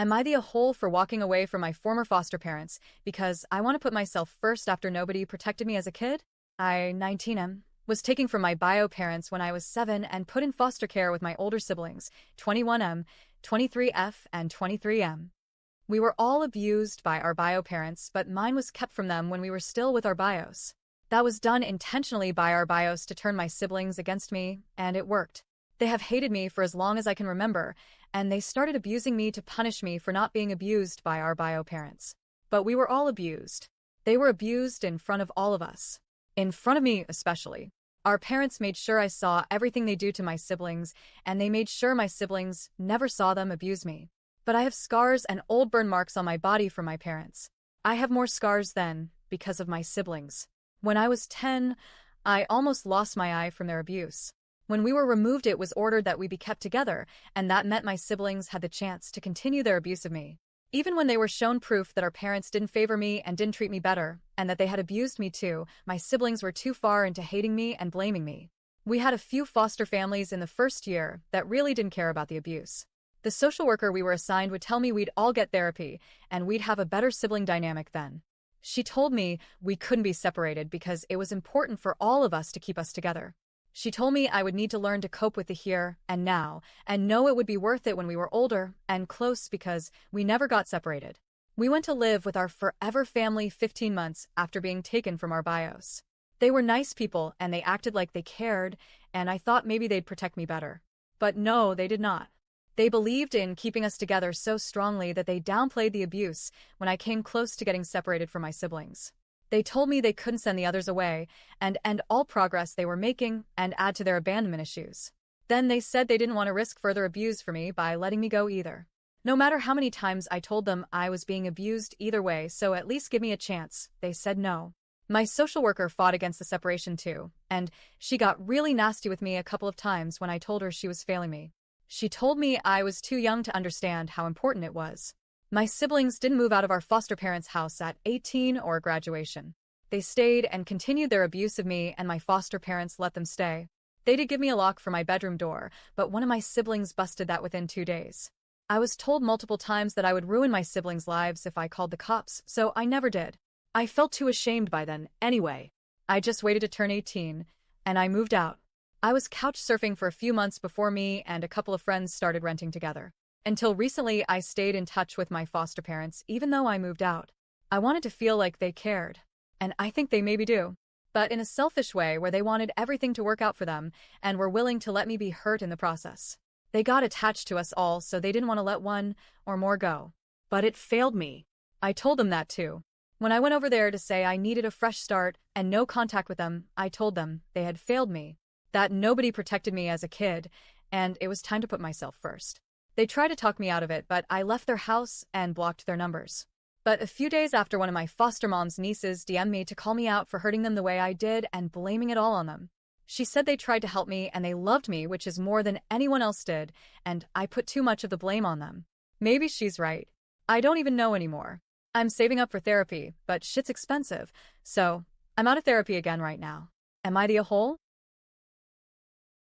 Am I the a-hole for walking away from my former foster parents because I want to put myself first after nobody protected me as a kid? I, 19M, was taken from my bio parents when I was 7 and put in foster care with my older siblings, 21M, 23F, and 23M. We were all abused by our bio parents, but mine was kept from them when we were still with our bios. That was done intentionally by our bios to turn my siblings against me, and it worked. They have hated me for as long as I can remember, and they started abusing me to punish me for not being abused by our bio parents. But we were all abused. They were abused in front of all of us. In front of me, especially. Our parents made sure I saw everything they do to my siblings, and they made sure my siblings never saw them abuse me. But I have scars and old burn marks on my body from my parents. I have more scars than because of my siblings. When I was 10, I almost lost my eye from their abuse. When we were removed, it was ordered that we be kept together, and that meant my siblings had the chance to continue their abuse of me. Even when they were shown proof that our parents didn't favor me and didn't treat me better, and that they had abused me too, my siblings were too far into hating me and blaming me. We had a few foster families in the first year that really didn't care about the abuse. The social worker we were assigned would tell me we'd all get therapy, and we'd have a better sibling dynamic then. She told me we couldn't be separated because it was important for all of us to keep us together. She told me I would need to learn to cope with the here and now, and know it would be worth it when we were older and close because we never got separated. We went to live with our forever family 15 months after being taken from our bios. They were nice people and they acted like they cared, and I thought maybe they'd protect me better. But no, they did not. They believed in keeping us together so strongly that they downplayed the abuse when I came close to getting separated from my siblings. They told me they couldn't send the others away and end all progress they were making and add to their abandonment issues. Then they said they didn't want to risk further abuse for me by letting me go either. No matter how many times I told them I was being abused either way, so at least give me a chance, they said no. My social worker fought against the separation too, and she got really nasty with me a couple of times when I told her she was failing me. She told me I was too young to understand how important it was. My siblings didn't move out of our foster parents' house at 18 or graduation. They stayed and continued their abuse of me, and my foster parents let them stay. They did give me a lock for my bedroom door, but one of my siblings busted that within 2 days. I was told multiple times that I would ruin my siblings' lives if I called the cops, so I never did. I felt too ashamed by then, anyway. I just waited to turn 18, and I moved out. I was couch surfing for a few months before me and a couple of friends started renting together. Until recently, I stayed in touch with my foster parents even though I moved out. I wanted to feel like they cared. And I think they maybe do. But in a selfish way where they wanted everything to work out for them and were willing to let me be hurt in the process. They got attached to us all, so they didn't want to let one or more go. But it failed me. I told them that too. When I went over there to say I needed a fresh start and no contact with them, I told them they had failed me. That nobody protected me as a kid, and it was time to put myself first. They tried to talk me out of it, but I left their house and blocked their numbers. But a few days after, one of my foster mom's nieces DM'd me to call me out for hurting them the way I did and blaming it all on them. She said they tried to help me and they loved me, which is more than anyone else did, and I put too much of the blame on them. Maybe she's right. I don't even know anymore. I'm saving up for therapy, but shit's expensive, so I'm out of therapy again right now. Am I the a-hole?